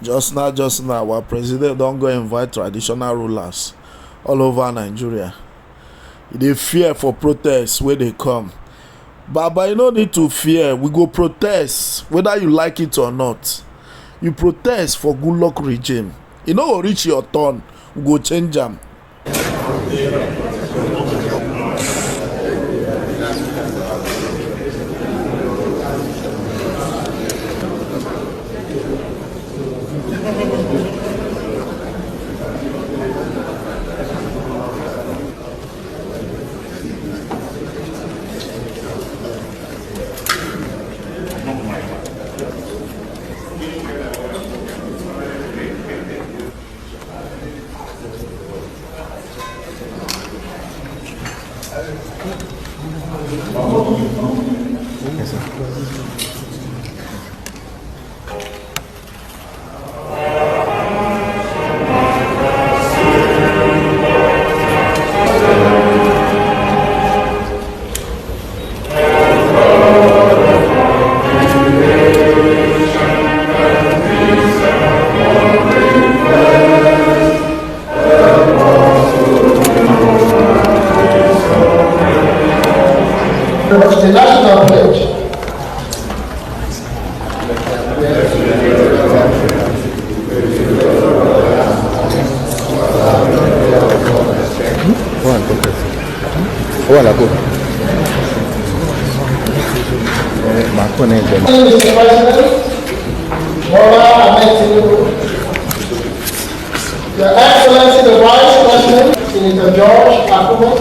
Just now, our president don't go invite traditional rulers all over Nigeria. They fear for protests where they come. But you no need to fear. We go protest whether you like it or not. You protest for good luck regime. You no go reach your turn, we go change them. The national pledge. Mr. President, Your Excellency the Vice President, Senator George Akume.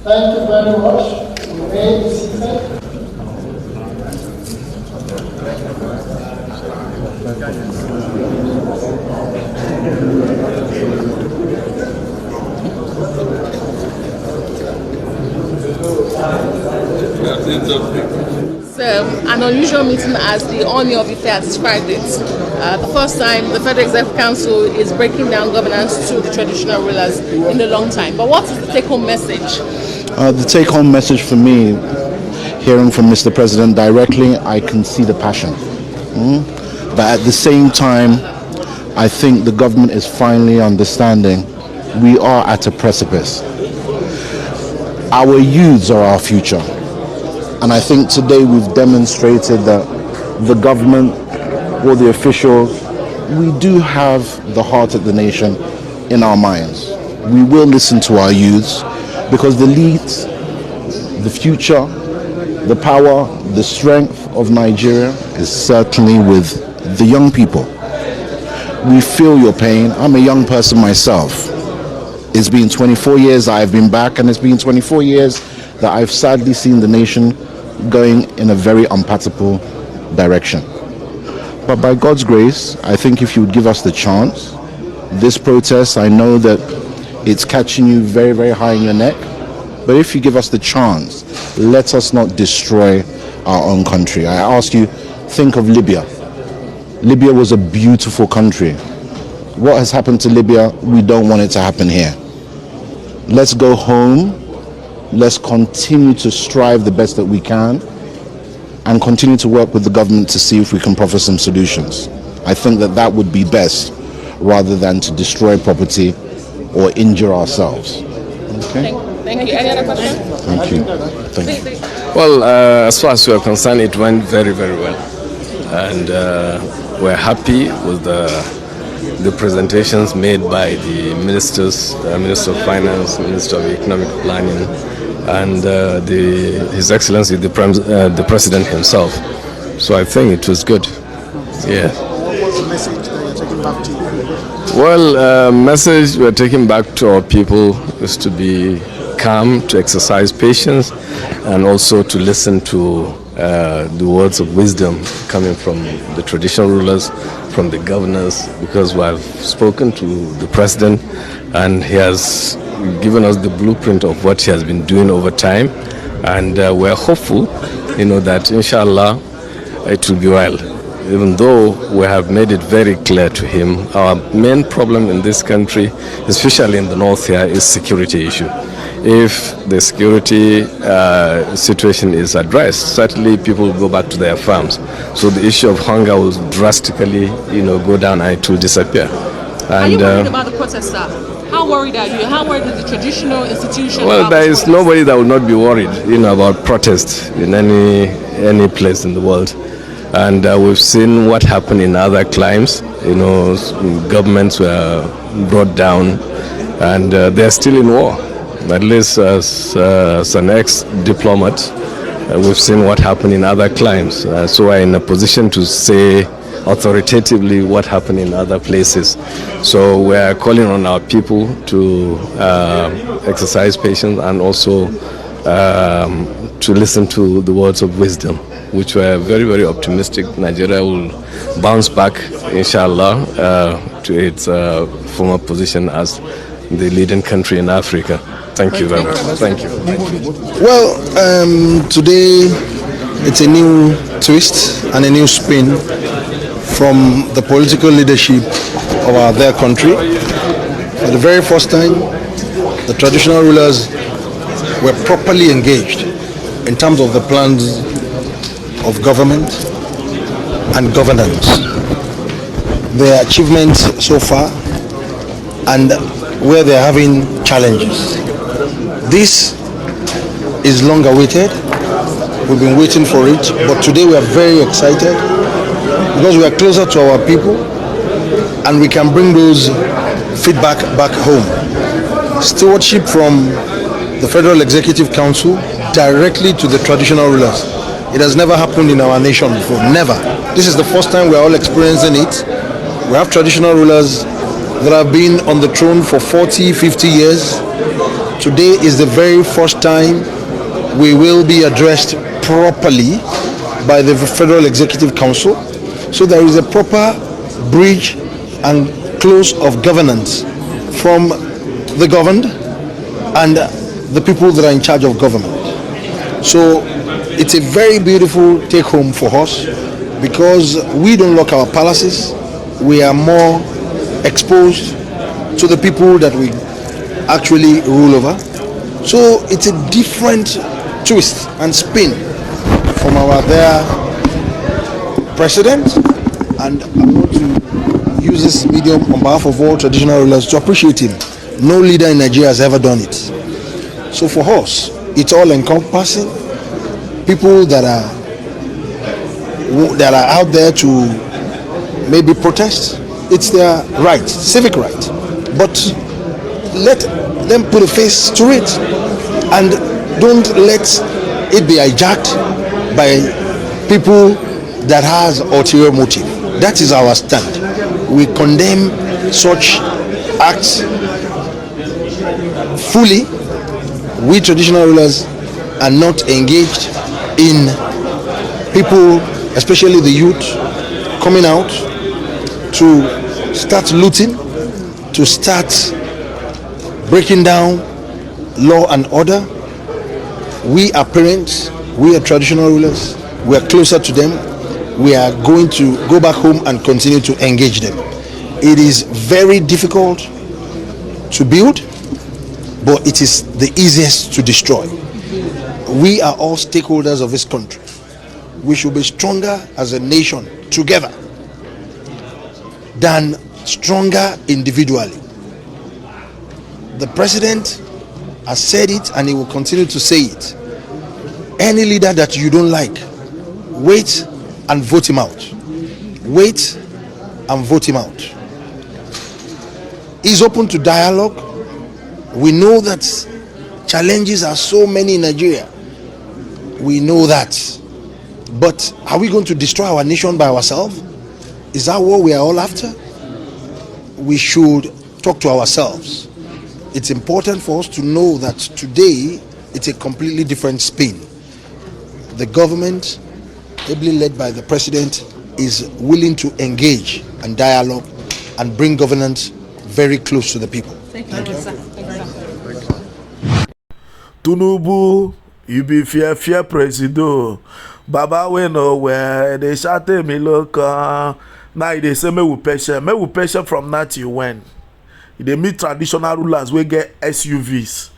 Thank you very much. You may be seated. It's an unusual meeting as the Oni of Ife has described it. The first time the Federal Executive Council is breaking down governance to the traditional rulers in a long time. But what is the take-home message? The take-home message for me, hearing from Mr. President directly, I can see the passion. But at the same time, I think the government is finally understanding we are at a precipice. Our youths are our future. And I think today we've demonstrated that the government or the officials, we do have the heart of the nation in our minds. We will listen to our youths because the leads, the future, the power, the strength of Nigeria is certainly with the young people. We feel your pain. I'm a young person myself. It's been 24 years that I've been back, and it's been 24 years that I've sadly seen the nation going in a very unpalatable direction. But by God's grace, I think if you would give us the chance, this protest, I know that it's catching you very, very high in your neck. But if you give us the chance, let us not destroy our own country. I ask you, think of Libya. Libya was a beautiful country. What has happened to Libya, we don't want it to happen here. Let's go home. Let's continue to strive the best that we can and continue to work with the government to see if we can proffer some solutions. I think that that would be best rather than to destroy property or injure ourselves. Okay? Thank you. Any other questions? Thank you. Thank you. Well, as far as we are concerned, it went very, very well. And we're happy with the presentations made by the ministers, Minister of Finance, Minister of Economic Planning, and His Excellency the President himself. So I think it was good. Yeah. What's the message that you're taking back to you? Well, message we're taking back to our people is to be calm, to exercise patience, and also to listen to the words of wisdom coming from the traditional rulers, from the governors, because we have spoken to the president and he has given us the blueprint of what he has been doing over time, And we're hopeful, that inshallah it will be well. Even though we have made it very clear to him, our main problem in this country, especially in the north here, is security issue. If the security situation is addressed, certainly people will go back to their farms. So the issue of hunger will drastically, go down and it will disappear. Are you worried about the protests, sir? How worried are you? How worried is the traditional institution? Well, there is nobody that will not be worried, about protests in any place in the world. And we've seen what happened in other climes. Governments were brought down, and they're still in war. At least as an ex-diplomat, we've seen what happened in other climes. So we're in a position to say authoritatively what happened in other places. So we're calling on our people to exercise patience and also to listen to the words of wisdom, which we're very, very optimistic Nigeria will bounce back, inshallah, to its former position as the leading country in Africa. Thank you very much. Thank you. Well, today it's a new twist and a new spin from the political leadership of their country. For the very first time, the traditional rulers were properly engaged in terms of the plans of government and governance. Their achievements so far and where they're having challenges. This is long awaited. We've been waiting for it, but today we are very excited because we are closer to our people and we can bring those feedback back home. Stewardship from the Federal Executive Council directly to the traditional rulers. It has never happened in our nation before, never. This is the first time we are all experiencing it. We have traditional rulers that have been on the throne for 40, 50 years. Today is the very first time we will be addressed properly by the Federal Executive Council. So there is a proper bridge and close of governance from the governed and the people that are in charge of government. So it's a very beautiful take home for us because we don't lock our palaces. We are more exposed to the people that we actually rule over. So it's a different twist and spin from their president, and I want to use this medium on behalf of all traditional rulers to appreciate him. No leader in Nigeria has ever done it. So for us, it's all encompassing. People that are out there to maybe protest, it's their right, civic right. But let them put a face to it and don't let it be hijacked by people that has ulterior motive. That is our stand. We condemn such acts fully. We traditional rulers are not engaged in people, especially the youth, coming out to start looting, to start breaking down law and order. We are parents, we are traditional rulers, we are closer to them. We are going to go back home and continue to engage them. It is very difficult to build, but it is the easiest to destroy. We are all stakeholders of this country. We should be stronger as a nation together than stronger individually. The president has said it and he will continue to say it. Any leader that you don't like, wait and vote him out. Wait and vote him out. He's open to dialogue. We know that challenges are so many in Nigeria. We know that. But are we going to destroy our nation by ourselves? Is that what we are all after? We should talk to ourselves. It's important for us to know that today it's a completely different spin. The government, ably led by the president, is willing to engage and dialogue and bring governance very close to the people. Thank you, sir. Tinubu You be fear presido. Baba we know where they shout me look. Now they say me with patient from now till when. They meet traditional rulers we get SUVs.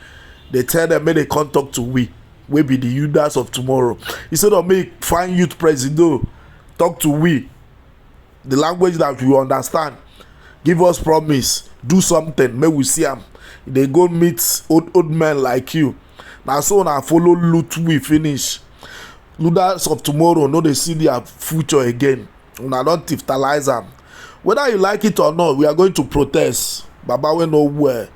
They tell them may they come talk to we be the Judas of tomorrow. Instead of me find youth presido, talk to we. The language that we understand. Give us promise. Do something. May we see them. They go meet old men like you. Now so now follow loot we finish. Leaders of tomorrow no they see their future again. Una don't tiftalize them. Whether you like it or not, we are going to protest. Baba we know where.